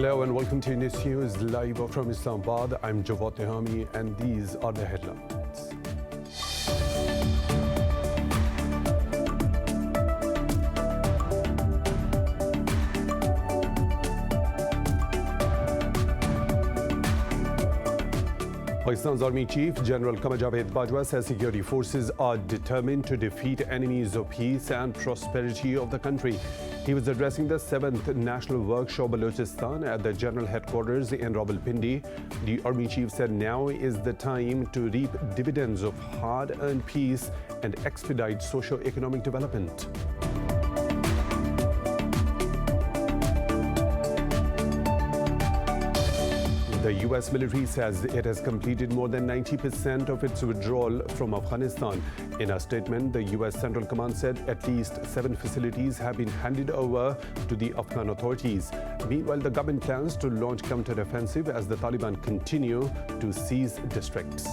Hello and welcome to Indus News live from Islamabad. I'm GOVT and these are the headlines. Pakistan's Army Chief General BAJWA says security forces are determined to defeat enemies of peace and prosperity of the country. He was addressing the 7th National Workshop Balochistan at the General Headquarters in Rawalpindi. The Army Chief said now is the time to reap dividends of hard-earned peace and expedite socio-economic development. The U.S. military says it has completed more than 90% of its withdrawal from Afghanistan. In a statement, the U.S. Central Command said at least 7 facilities have been handed over to the Afghan authorities. Meanwhile, the government plans to launch counteroffensive as the Taliban continue to seize districts.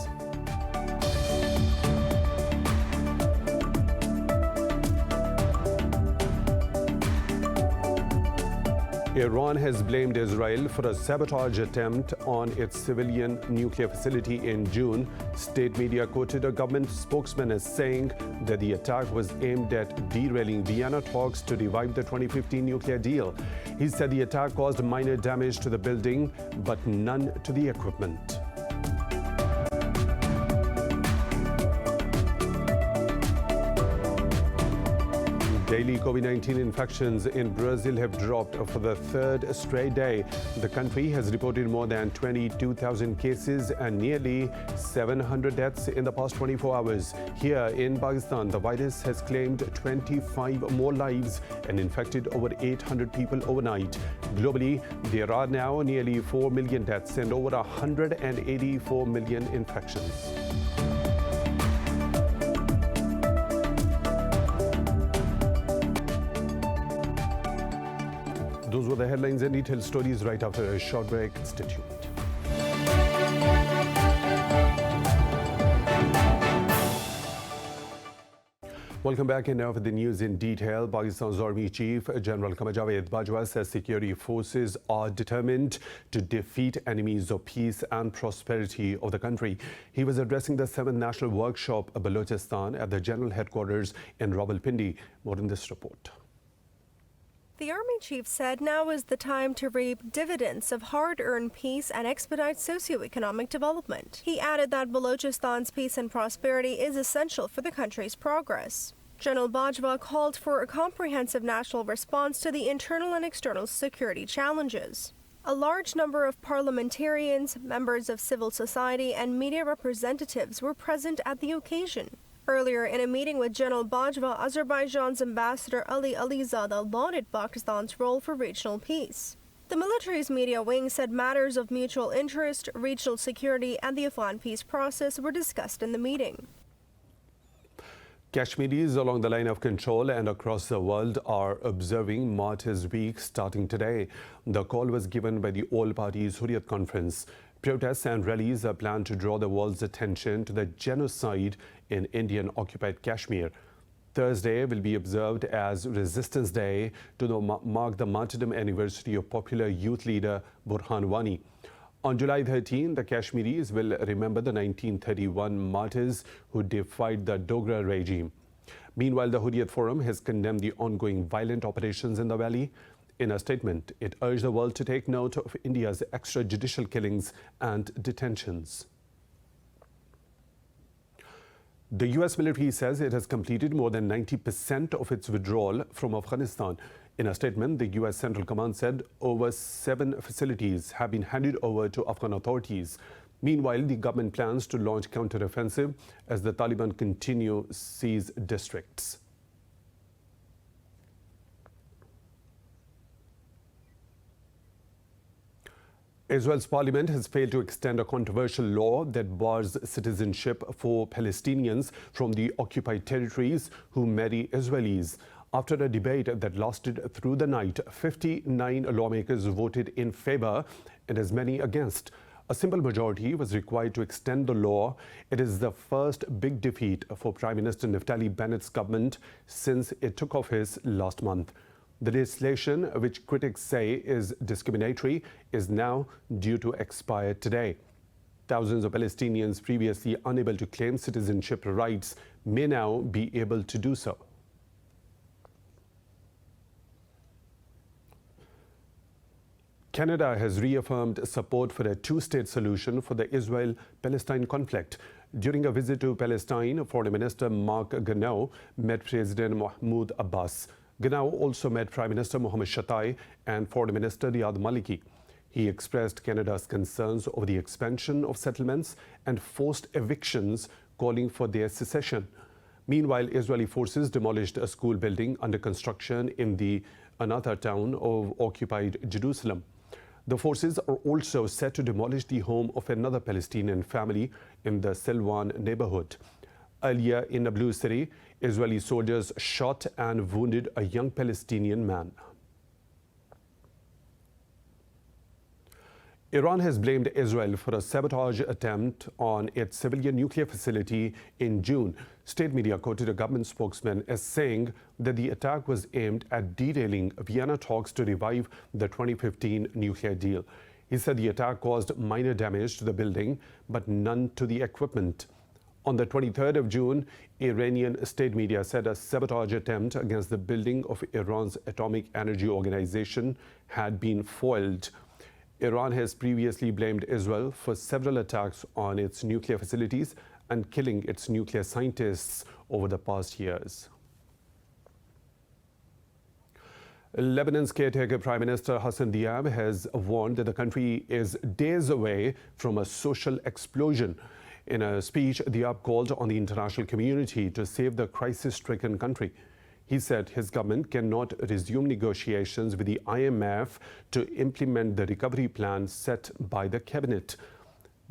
Iran has blamed Israel for a sabotage attempt on its civilian nuclear facility in June. State media quoted a government spokesman as saying that the attack was aimed at derailing Vienna talks to revive the 2015 nuclear deal. He said the attack caused minor damage to the building, but none to the equipment. Daily COVID-19 infections in Brazil have dropped for the 3rd straight day. The country has reported more than 22,000 cases and nearly 700 deaths in the past 24 hours. Here in Pakistan, the virus has claimed 25 more lives and infected over 800 people overnight. Globally, there are now nearly 4 million deaths and over 184 million infections. Those were the headlines and detailed stories right after a short break. Stay tuned. Welcome back, and now for the news in detail. Pakistan's Army Chief General BAJWA says security forces are determined to defeat enemies of peace and prosperity of the country. He was addressing the 7th National Workshop Balochistan at the General Headquarters in Rawalpindi. More in this report. The Army Chief said now is the time to reap dividends of hard-earned peace and expedite socio-economic development. He added that Balochistan's peace and prosperity is essential for the country's progress. General BAJWA called for a comprehensive national response to the internal and external security challenges. A large number of parliamentarians, members of civil society, and media representatives were present at the occasion. Earlier, in a meeting with General BAJWA, Azerbaijan's Ambassador Ali Alizadeh lauded Pakistan's role for regional peace. The military's media wing said matters of mutual interest, regional security, and the Afghan peace process were discussed in the meeting. Kashmiris along the line of control and across the world are observing Martyrs Week starting today. The call was given by the All Parties Hurriyat Conference. Protests and rallies are planned to draw the world's attention to the genocide in Indian-occupied Kashmir. Thursday will be observed as Resistance Day to mark the martyrdom anniversary of popular youth leader Burhan Wani. On July 13, the Kashmiris will remember the 1931 martyrs who defied the Dogra regime. Meanwhile, the Hurriyat Forum has condemned the ongoing violent operations in the valley. In a statement, it urged the world to take note of India's extrajudicial killings and detentions. The U.S. military says it has completed more than 90% of its withdrawal from Afghanistan. In a statement, the U.S. Central Command said over 7 facilities have been handed over to Afghan authorities. Meanwhile, the government plans to launch counteroffensive as the Taliban continue seize districts. Israel's parliament has failed to extend a controversial law that bars citizenship for Palestinians from the occupied territories who marry Israelis. After a debate that lasted through the night, 59 lawmakers voted in favor and as many against. A simple majority was required to extend the law. It is the first big defeat for Prime Minister Naftali Bennett's government since it took office last month. The legislation, which critics say is discriminatory, is now due to expire today. Thousands of Palestinians previously unable to claim citizenship rights may now be able to do so. Canada has reaffirmed support for a two-state solution for the Israel-Palestine conflict. During a visit to Palestine, Foreign Minister Mark Garneau met President Mahmoud Abbas. Garneau also met Prime Minister Mohammed Shatai and Foreign Minister Riyad Maliki. He expressed Canada's concerns over the expansion of settlements and forced evictions, calling for their cessation. Meanwhile, Israeli forces demolished a school building under construction in the another town of occupied Jerusalem. The forces are also set to demolish the home of another Palestinian family in the Silwan neighborhood. Earlier in Nablus city, Israeli soldiers shot and wounded a young Palestinian man. Iran has blamed Israel for a sabotage attempt on its civilian nuclear facility in June. State media quoted a government spokesman as saying that the attack was aimed at derailing Vienna talks to revive the 2015 nuclear deal. He said the attack caused minor damage to the building, but none to the equipment. On the 23rd of June, Iranian state media said a sabotage attempt against the building of Iran's Atomic Energy Organization had been foiled. Iran has previously blamed Israel for several attacks on its nuclear facilities and killing its nuclear scientists over the past years. Lebanon's caretaker Prime Minister Hassan Diab has warned that the country is days away from a social explosion. In a speech, Diab called on the international community to save the crisis-stricken country. He said his government cannot resume negotiations with the IMF to implement the recovery plan set by the cabinet.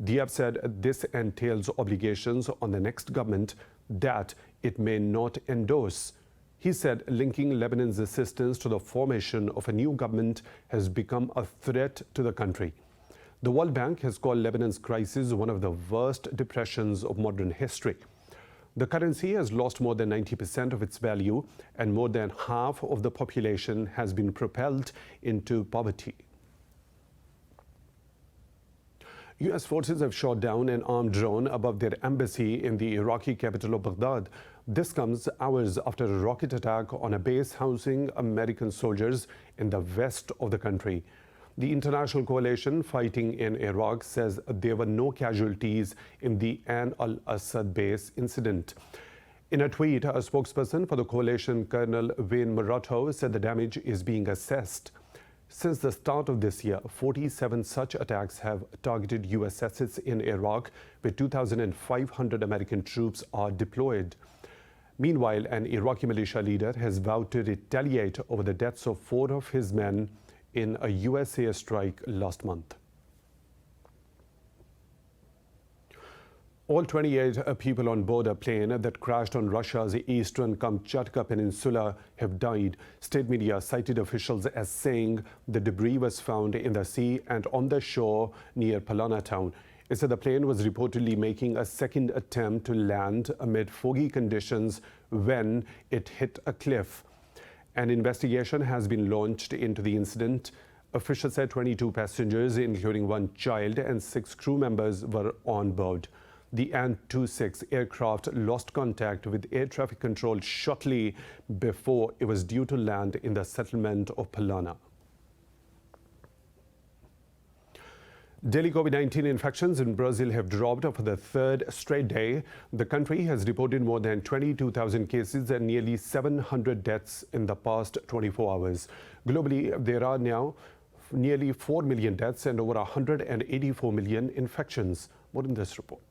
Diab said this entails obligations on the next government that it may not endorse. He said linking Lebanon's assistance to the formation of a new government has become a threat to the country. The World Bank has called Lebanon's crisis one of the worst depressions of modern history. The currency has lost more than 90% of its value, and more than half of the population has been propelled into poverty. U.S. forces have shot down an armed drone above their embassy in the Iraqi capital of Baghdad. This comes hours after a rocket attack on a base housing American soldiers in the west of the country. The international coalition fighting in Iraq says there were no casualties in the Ain al-Assad base incident. In a tweet, a spokesperson for the coalition, Colonel Wayne Murato, said the damage is being assessed. Since the start of this year, 47 such attacks have targeted U.S. assets in Iraq, where 2,500 American troops are deployed. Meanwhile, an Iraqi militia leader has vowed to retaliate over the deaths of 4 of his men in a U.S. airstrike last month. All 28 people on board a plane that crashed on Russia's eastern Kamchatka Peninsula have died. State media cited officials as saying the debris was found in the sea and on the shore near Palana town. It said the plane was reportedly making a second attempt to land amid foggy conditions when it hit a cliff. An investigation has been launched into the incident. Officials said 22 passengers, including 1 child and 6 crew members, were on board. The An-26 aircraft lost contact with air traffic control shortly before it was due to land in the settlement of Palana. Daily COVID-19 infections in Brazil have dropped for the 3rd straight day. The country has reported more than 22,000 cases and nearly 700 deaths in the past 24 hours. Globally, there are now nearly 4 million deaths and over 184 million infections. More in this report.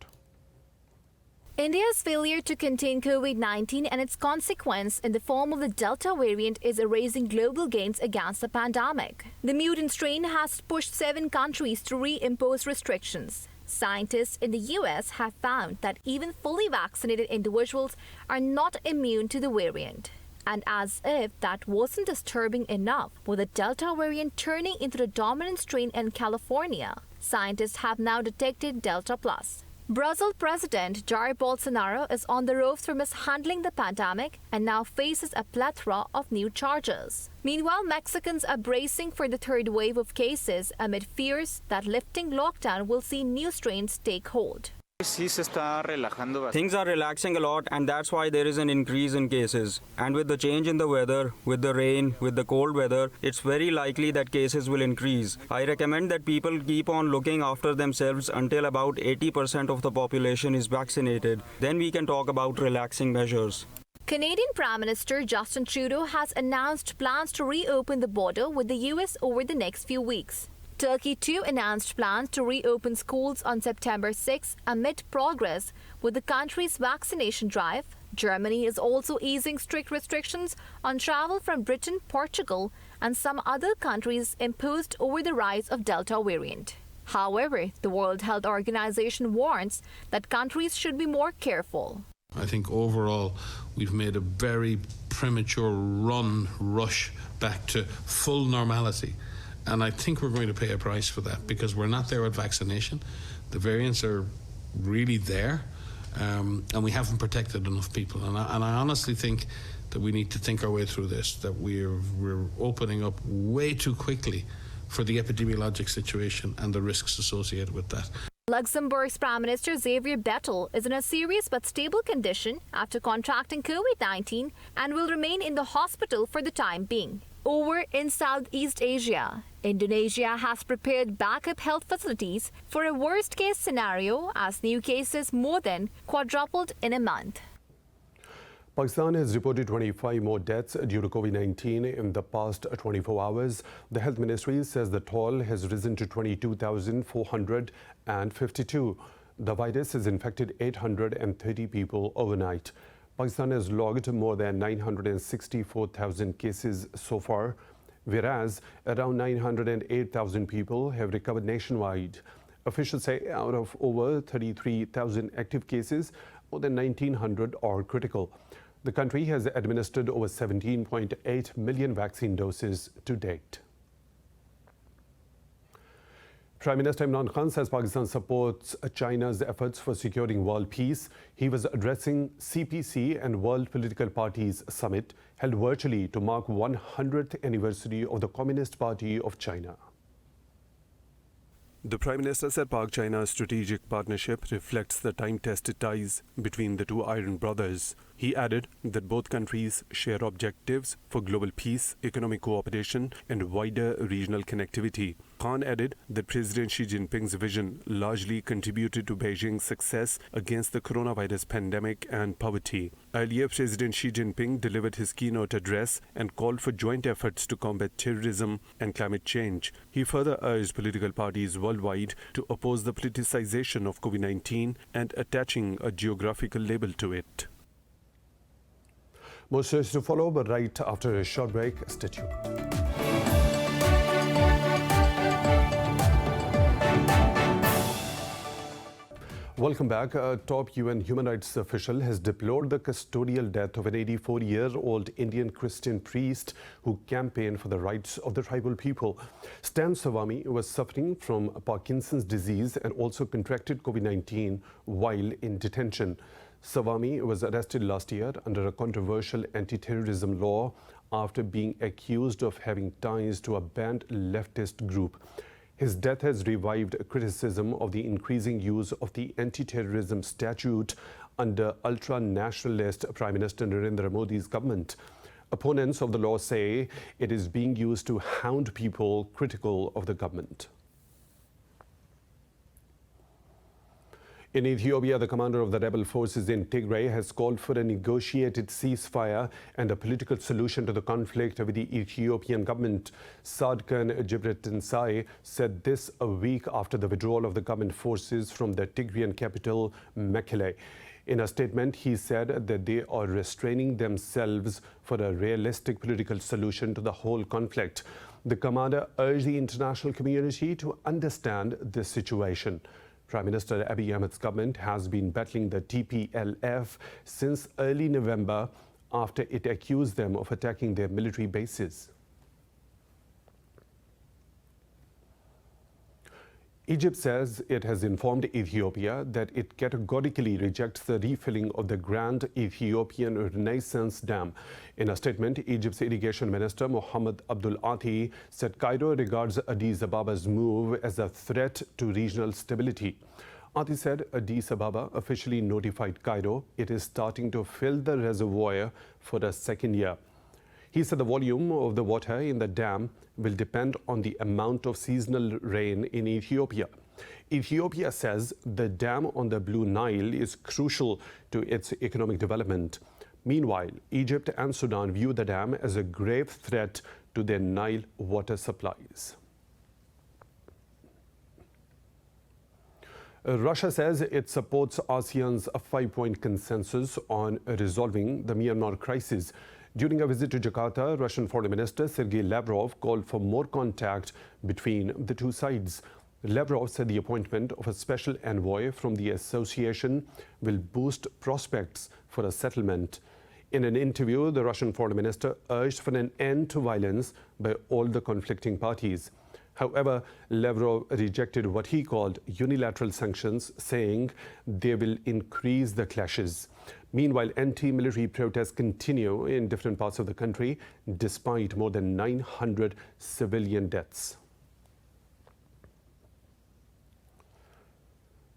India's failure to contain COVID-19 and its consequence in the form of the Delta variant is erasing global gains against the pandemic. The mutant strain has pushed 7 countries to reimpose restrictions. Scientists in the US have found that even fully vaccinated individuals are not immune to the variant. And as if that wasn't disturbing enough, with the Delta variant turning into the dominant strain in California, scientists have now detected Delta Plus. Brazil President Jair Bolsonaro is on the ropes for mishandling the pandemic and now faces a plethora of new charges. Meanwhile, Mexicans are bracing for the third wave of cases amid fears that lifting lockdown will see new strains take hold. Things are relaxing a lot, and that's why there is an increase in cases. And with the change in the weather, with the rain, with the cold weather, it's very likely that cases will increase. I recommend that people keep on looking after themselves until about 80% of the population is vaccinated. Then we can talk about relaxing measures. Canadian Prime Minister Justin Trudeau has announced plans to reopen the border with the US over the next few weeks. Turkey too announced plans to reopen schools on September 6 amid progress with the country's vaccination drive. Germany is also easing strict restrictions on travel from Britain, Portugal, and some other countries imposed over the rise of Delta variant. However, the World Health Organization warns that countries should be more careful. I think overall we've made a very premature rush back to full normality. And I think we're going to pay a price for that because we're not there with vaccination. The variants are really there, and we haven't protected enough people. And I honestly think that we need to think our way through this, that we're opening up way too quickly for the epidemiologic situation and the risks associated with that. Luxembourg's Prime Minister Xavier Bettel is in a serious but stable condition after contracting COVID-19 and will remain in the hospital for the time being. Over in Southeast Asia, Indonesia has prepared backup health facilities for a worst-case scenario as new cases more than quadrupled in a month. Pakistan has reported 25 more deaths due to COVID-19 in the past 24 hours. The Health Ministry says the toll has risen to 22,452. The virus has infected 830 people overnight. Pakistan has logged more than 964,000 cases so far, whereas around 908,000 people have recovered nationwide. Officials say out of over 33,000 active cases, more than 1,900 are critical. The country has administered over 17.8 million vaccine doses to date. Prime Minister Imran Khan says Pakistan supports China's efforts for securing world peace. He was addressing CPC and World Political Parties Summit held virtually to mark 100th anniversary of the Communist Party of China. The Prime Minister said Pak-China strategic partnership reflects the time-tested ties between the two Iron brothers. He added that both countries share objectives for global peace, economic cooperation, and wider regional connectivity. Khan added that President Xi Jinping's vision largely contributed to Beijing's success against the coronavirus pandemic and poverty. Earlier, President Xi Jinping delivered his keynote address and called for joint efforts to combat terrorism and climate change. He further urged political parties worldwide to oppose the politicization of COVID-19 and attaching a geographical label to it. More stories to follow, but right after a short break. Stay tuned. Welcome back. A top UN human rights official has deplored the custodial death of an 84-year-old Indian Christian priest who campaigned for the rights of the tribal people. Stan Swami was suffering from Parkinson's disease and also contracted COVID-19 while in detention. Swami was arrested last year under a controversial anti-terrorism law after being accused of having ties to a banned leftist group. His death has revived criticism of the increasing use of the anti-terrorism statute under ultra-nationalist Prime Minister Narendra Modi's government. Opponents of the law say it is being used to hound people critical of the government. In Ethiopia, the commander of the rebel forces in Tigray has called for a negotiated ceasefire and a political solution to the conflict with the Ethiopian government. Sadkan Gebretensai said this a week after the withdrawal of the government forces from the Tigrayan capital, Mekele. In a statement, he said that they are restraining themselves for a realistic political solution to the whole conflict. The commander urged the international community to understand the situation. Prime Minister Abiy Ahmed's government has been battling the TPLF since early November after it accused them of attacking their military bases. Egypt says it has informed Ethiopia that it categorically rejects the refilling of the Grand Ethiopian Renaissance Dam. In a statement, Egypt's Irrigation Minister Mohammed Abdul Ati said Cairo regards Addis Ababa's move as a threat to regional stability. Ati said Addis Ababa officially notified Cairo it is starting to fill the reservoir for a second year. He said the volume of the water in the dam will depend on the amount of seasonal rain in Ethiopia. Ethiopia says the dam on the Blue Nile is crucial to its economic development. Meanwhile, Egypt and Sudan view the dam as a grave threat to their Nile water supplies. Russia says it supports ASEAN's 5-point consensus on resolving the Myanmar crisis. During a visit to Jakarta, Russian Foreign Minister Sergei Lavrov called for more contact between the two sides. Lavrov said the appointment of a special envoy from the association will boost prospects for a settlement. In an interview, the Russian Foreign Minister urged for an end to violence by all the conflicting parties. However, Lavrov rejected what he called unilateral sanctions, saying they will increase the clashes. Meanwhile, anti-military protests continue in different parts of the country, despite more than 900 civilian deaths.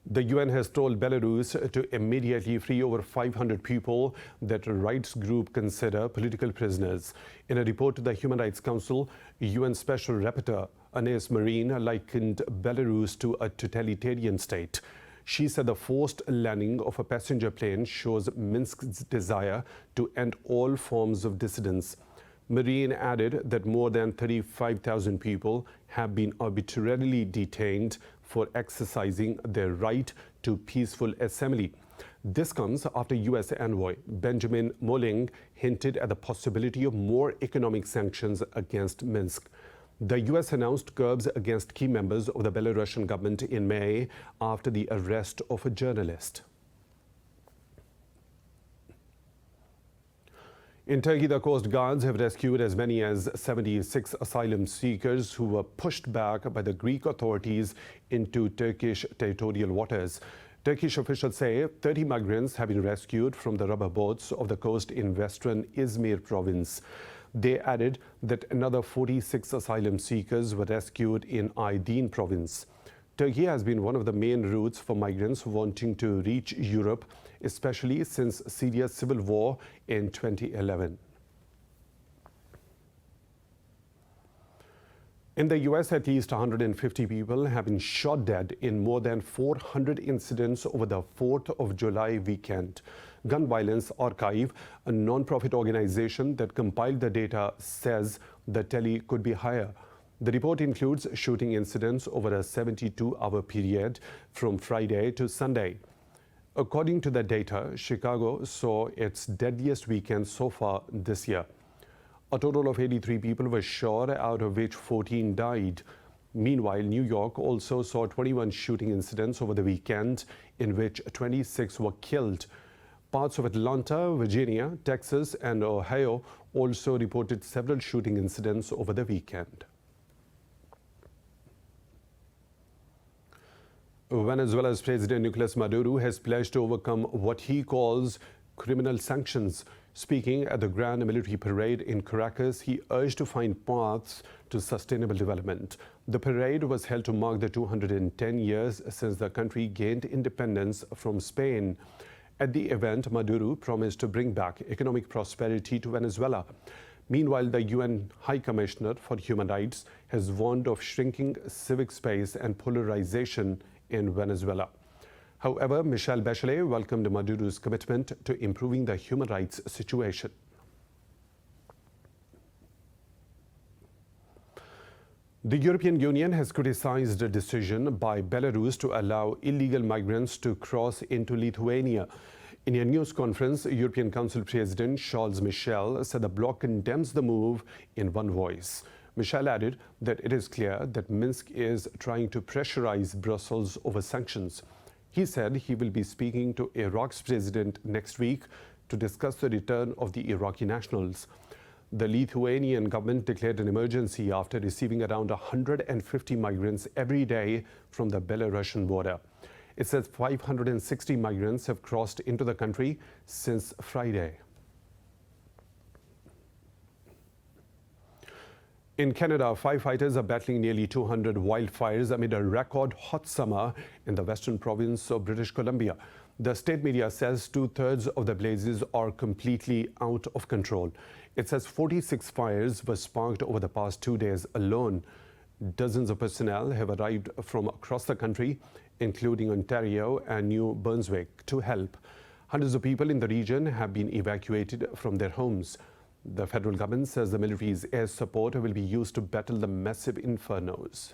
The UN has told Belarus to immediately free over 500 people that rights group consider political prisoners. In a report to the Human Rights Council, UN Special Rapporteur Ines Marine likened Belarus to a totalitarian state. She said the forced landing of a passenger plane shows Minsk's desire to end all forms of dissidence. Marine added that more than 35,000 people have been arbitrarily detained for exercising their right to peaceful assembly. This comes after U.S. envoy Benjamin Moling hinted at the possibility of more economic sanctions against Minsk. The U.S. announced curbs against key members of the Belarusian government in May after the arrest of a journalist. In Turkey, the Coast Guards have rescued as many as 76 asylum seekers who were pushed back by the Greek authorities into Turkish territorial waters. Turkish officials say 30 migrants have been rescued from the rubber boats of the coast in western Izmir province. They added that another 46 asylum seekers were rescued in Aydin province. Turkey has been one of the main routes for migrants wanting to reach Europe, especially since Syria's civil war in 2011. In the U.S., at least 150 people have been shot dead in more than 400 incidents over the 4th of July weekend. Gun Violence Archive, a non-profit organization that compiled the data, says the tally could be higher. The report includes shooting incidents over a 72-hour period from Friday to Sunday. According to the data, Chicago saw its deadliest weekend so far this year. A total of 83 people were shot, out of which 14 died. Meanwhile, New York also saw 21 shooting incidents over the weekend, in which 26 were killed. Parts of Atlanta, Virginia, Texas, and Ohio also reported several shooting incidents over the weekend. Venezuela's President Nicolas Maduro has pledged to overcome what he calls criminal sanctions. Speaking at the Grand Military Parade in Caracas, he urged to find paths to sustainable development. The parade was held to mark the 210 years since the country gained independence from Spain. At the event, Maduro promised to bring back economic prosperity to Venezuela. Meanwhile, the UN High Commissioner for Human Rights has warned of shrinking civic space and polarization in Venezuela. However, Michelle Bachelet welcomed Maduro's commitment to improving the human rights situation. The European Union has criticized a decision by Belarus to allow illegal migrants to cross into Lithuania. In a news conference, European Council President Charles Michel said the bloc condemns the move in one voice. Michel added that it is clear that Minsk is trying to pressurize Brussels over sanctions. He said he will be speaking to Iraq's president next week to discuss the return of the Iraqi nationals. The Lithuanian government declared an emergency after receiving around 150 migrants every day from the Belarusian border. It says 560 migrants have crossed into the country since Friday. In Canada, firefighters are battling nearly 200 wildfires amid a record hot summer in the western province of British Columbia. The state media says 2/3 of the blazes are completely out of control. It says 46 fires were sparked over the past 2 days alone. Dozens of personnel have arrived from across the country, including Ontario and New Brunswick, to help. Hundreds of people in the region have been evacuated from their homes. The federal government says the military's air support will be used to battle the massive infernos.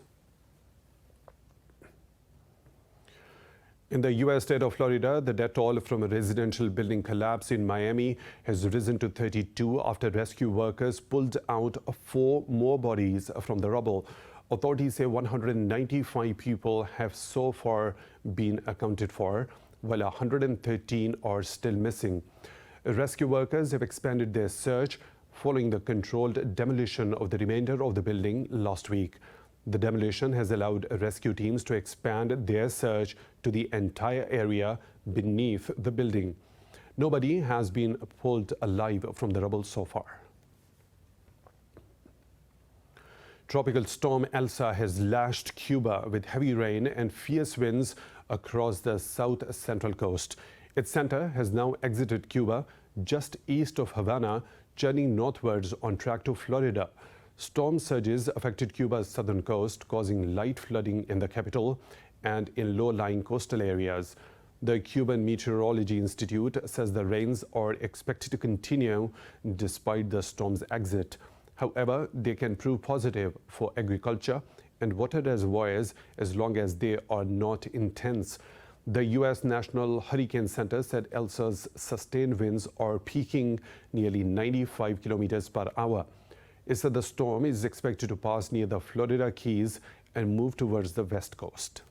In the U.S. state of Florida, the death toll from a residential building collapse in Miami has risen to 32 after rescue workers pulled out 4 more bodies from the rubble. Authorities say 195 people have so far been accounted for, while 113 are still missing. Rescue workers have expanded their search following the controlled demolition of the remainder of the building last week. The demolition has allowed rescue teams to expand their search to the entire area beneath the building. Nobody has been pulled alive from the rubble so far. Tropical storm Elsa has lashed Cuba with heavy rain and fierce winds across the south-central coast. Its center has now exited Cuba just east of Havana, churning northwards on track to Florida. Storm surges affected Cuba's southern coast, causing light flooding in the capital and in low-lying coastal areas. The Cuban Meteorology Institute says the rains are expected to continue despite the storm's exit. However, they can prove positive for agriculture and water reservoirs as long as they are not intense. The U.S. National Hurricane Center said Elsa's sustained winds are peaking nearly 95 kilometers per hour. It said the storm is expected to pass near the Florida Keys and move towards the west coast.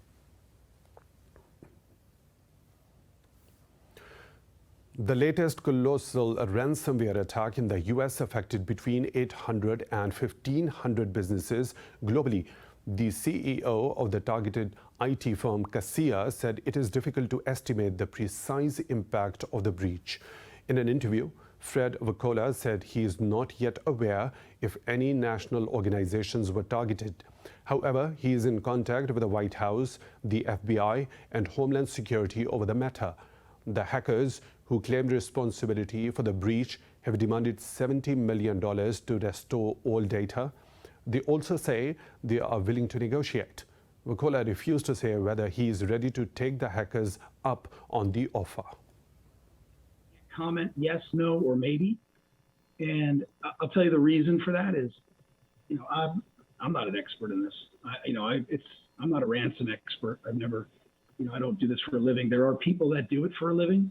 The latest colossal ransomware attack in the U.S. affected between 800 and 1,500 businesses globally. The CEO of the targeted IT firm Kaseya said it is difficult to estimate the precise impact of the breach. In an interview, Fred Vacola said he is not yet aware if any national organizations were targeted. However, he is in contact with the White House, the FBI, and Homeland Security over the matter. The hackers who claimed responsibility for the breach have demanded $70 million to restore all data. They also say they are willing to negotiate. Vacola refused to say whether he is ready to take the hackers up on the offer. Comment yes, no, or maybe. And I'll tell you the reason for that is, I'm not an expert in this. I'm not a ransom expert. I've never, I don't do this for a living. There are people that do it for a living.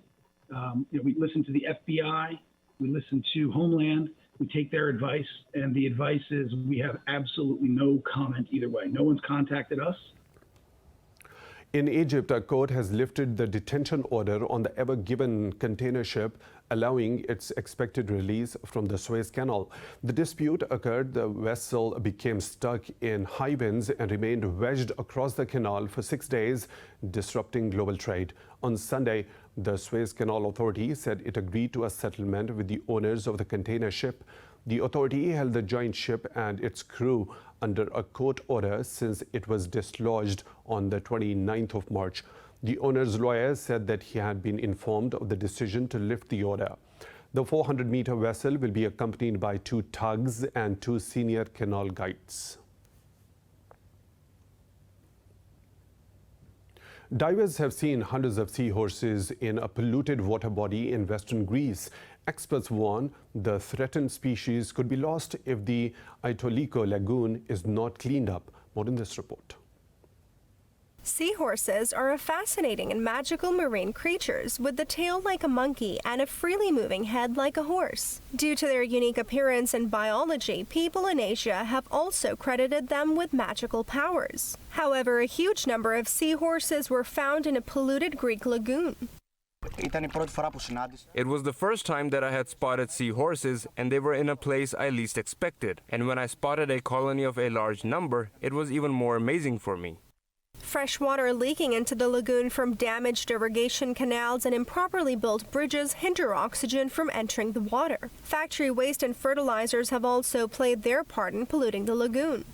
We listen to the FBI, we listen to Homeland, we take their advice, and the advice is we have absolutely no comment either way. No one's contacted us. In Egypt, a court has lifted the detention order on the Ever Given container ship, allowing its expected release from the Suez Canal. The dispute occurred. The vessel became stuck in high winds and remained wedged across the canal for 6 days, disrupting global trade. On Sunday, the Suez Canal Authority said it agreed to a settlement with the owners of the container ship. The authority held the giant ship and its crew under a court order since it was dislodged on the 29th of March. The owner's lawyer said that he had been informed of the decision to lift the order. The 400-meter vessel will be accompanied by 2 tugs and 2 senior canal guides. Divers have seen hundreds of seahorses in a polluted water body in western Greece. Experts warn the threatened species could be lost if the Itoliko lagoon is not cleaned up. More in this report. Seahorses are a fascinating and magical marine creatures with the tail like a monkey and a freely moving head like a horse. Due to their unique appearance and biology, people in Asia have also credited them with magical powers. However, a huge number of seahorses were found in a polluted Greek lagoon. It was the first time that I had spotted seahorses, and they were in a place I least expected. And when I spotted a colony of a large number, it was even more amazing for me. Fresh water leaking into the lagoon from damaged irrigation canals and improperly built bridges hinder oxygen from entering the water. Factory waste and fertilizers have also played their part in polluting the lagoon.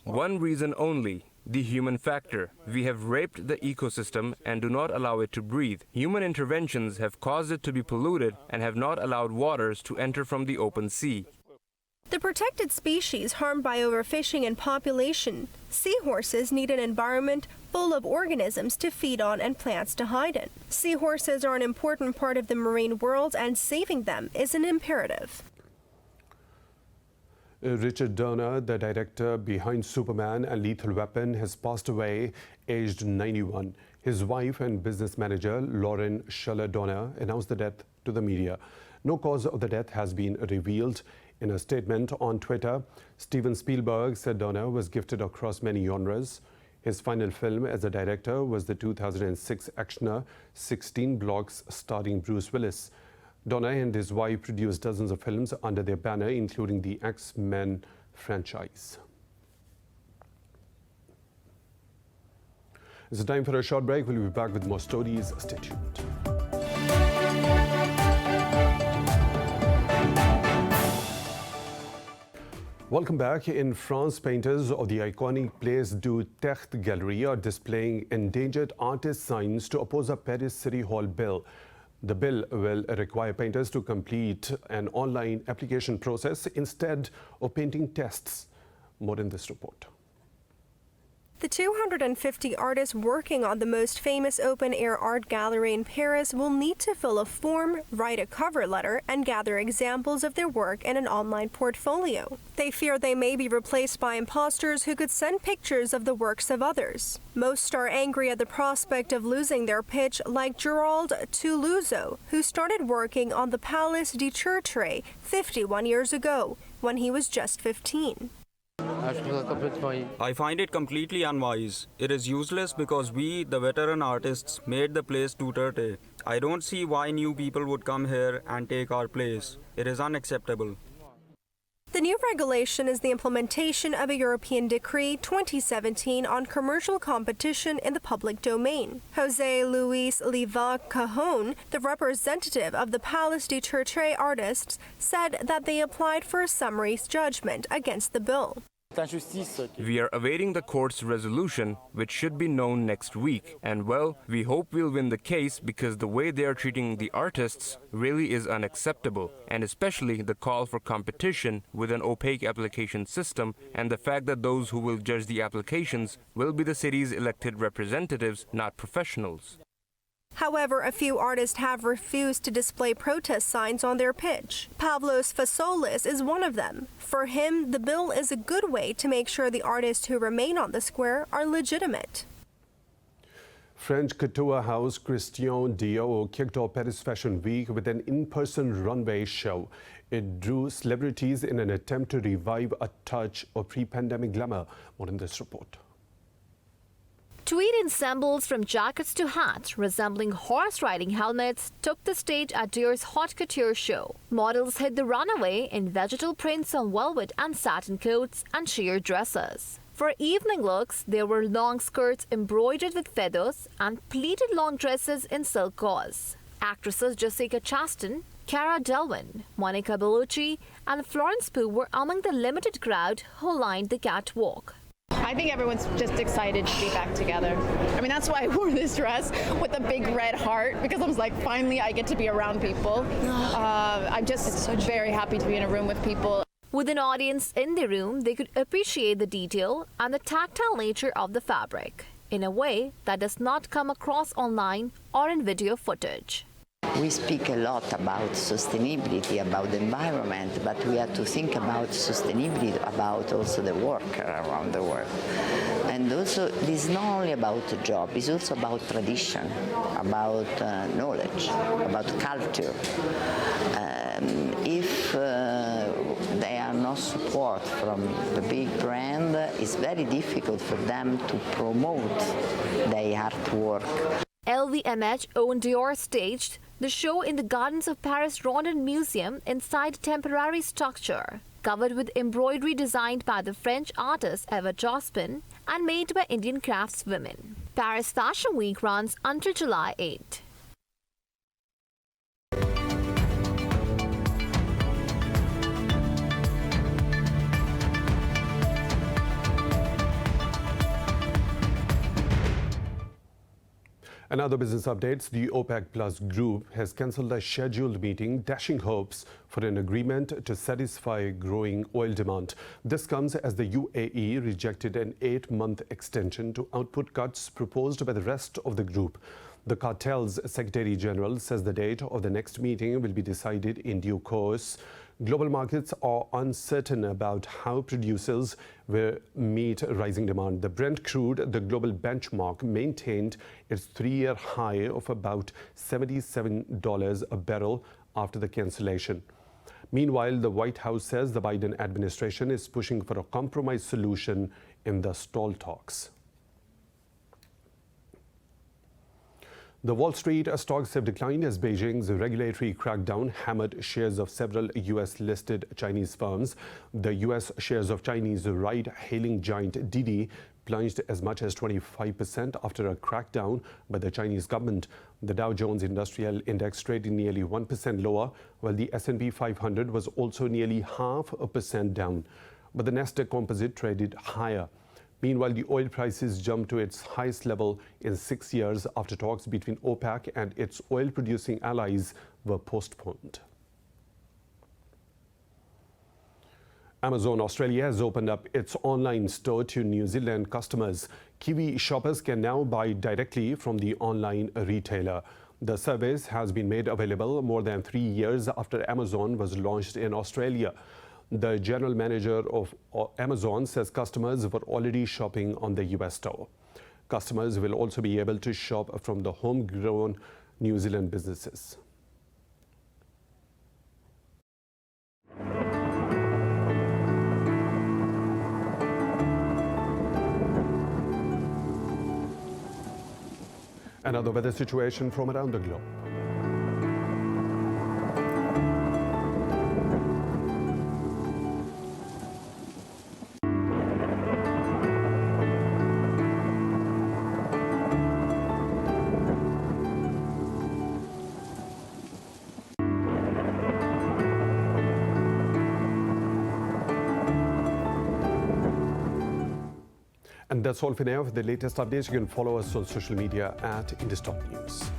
One reason only: the human factor. We have raped the ecosystem and do not allow it to breathe. Human interventions have caused it to be polluted and have not allowed waters to enter from the open sea. The protected species harmed by overfishing and population. Seahorses need an environment full of organisms to feed on and plants to hide in. Seahorses are an important part of the marine world, and saving them is an imperative. Richard Donner, the director behind Superman and Lethal Weapon, has passed away aged 91. His wife and business manager, Lauren Schuller Donner, announced the death to the media. No cause of the death has been revealed. In a statement on Twitter, Steven Spielberg said Donner was gifted across many genres. His final film as a director was the 2006 actioner 16 Blocks starring Bruce Willis. Donner and his wife produced dozens of films under their banner, including the X-Men franchise. It's time for a short break. We'll be back with more stories. Stay tuned. Welcome back. In France, painters of the iconic Place du Tertre Gallery are displaying endangered artist signs to oppose a Paris City Hall bill. The bill will require painters to complete an online application process instead of painting tests. More in this report. The 250 artists working on the most famous open-air art gallery in Paris will need to fill a form, write a cover letter, and gather examples of their work in an online portfolio. They fear they may be replaced by imposters who could send pictures of the works of others. Most are angry at the prospect of losing their pitch, like Gerald Toulouseau, who started working on the Place du Tertre 51 years ago, when he was just 15. I find it completely unwise. It is useless because we, the veteran artists, made the Place du Tertre. I don't see why new people would come here and take our place. It is unacceptable. The new regulation is the implementation of a European Decree 2017 on commercial competition in the public domain. José Luis Liva Cajon, the representative of the Place du Tertre artists, said that they applied for a summary judgment against the bill. We are awaiting the court's resolution, which should be known next week. And well, we hope we'll win the case because the way they are treating the artists really is unacceptable. And especially the call for competition with an opaque application system and the fact that those who will judge the applications will be the city's elected representatives, not professionals. However, a few artists have refused to display protest signs on their pitch. Pavlos Fasolis is one of them. For him, the bill is a good way to make sure the artists who remain on the square are legitimate. French couture house Christian Dior kicked off Paris Fashion Week with an in-person runway show. It drew celebrities in an attempt to revive a touch of pre-pandemic glamour. More in this report. Tweed ensembles from jackets to hats resembling horse riding helmets took the stage at Dior's Haute Couture show. Models hit the runway in vegetal prints on velvet and satin coats and sheer dresses. For evening looks, there were long skirts embroidered with feathers and pleated long dresses in silk gauze. Actresses Jessica Chastain, Cara Delevingne, Monica Bellucci, and Florence Pugh were among the limited crowd who lined the catwalk. I think everyone's just excited to be back together. I mean, that's why I wore this dress with a big red heart, because I was like, finally I get to be around people. I'm just very happy to be in a room with people. With an audience in the room, they could appreciate the detail and the tactile nature of the fabric in a way that does not come across online or in video footage. We speak a lot about sustainability, about the environment, but we have to think about sustainability, about also the worker around the world. And also, this is not only about a job, it's also about tradition, about knowledge, about culture. If there are no support from the big brand, it's very difficult for them to promote their artwork. LVMH-owned Dior staged the show in the gardens of Paris Rondon Museum inside a temporary structure, covered with embroidery designed by the French artist Eva Jospin and made by Indian craftswomen. Paris Fashion Week runs until July 8. Another business updates, the OPEC Plus group has cancelled a scheduled meeting, dashing hopes for an agreement to satisfy growing oil demand. This comes as the UAE rejected an 8-month extension to output cuts proposed by the rest of the group. The cartel's Secretary General says the date of the next meeting will be decided in due course. Global markets are uncertain about how producers will meet rising demand. The Brent crude, the global benchmark, maintained its 3-year high of about $77 a barrel after the cancellation. Meanwhile, the White House says the Biden administration is pushing for a compromise solution in the stalled talks. The Wall Street stocks have declined as Beijing's regulatory crackdown hammered shares of several U.S.-listed Chinese firms. The U.S. shares of Chinese ride-hailing giant Didi plunged as much as 25% after a crackdown by the Chinese government. The Dow Jones Industrial Index traded nearly 1% lower, while the S&P 500 was also nearly 0.5% down. But the Nasdaq Composite traded higher. Meanwhile, the oil prices jumped to its highest level in 6 years after talks between OPEC and its oil-producing allies were postponed. Amazon Australia has opened up its online store to New Zealand customers. Kiwi shoppers can now buy directly from the online retailer. The service has been made available more than 3 years after Amazon was launched in Australia. The general manager of Amazon says customers were already shopping on the US store. Customers will also be able to shop from the homegrown New Zealand businesses. Another weather situation from around the globe. And that's all for now. For the latest updates, you can follow us on social media at Indus Top News.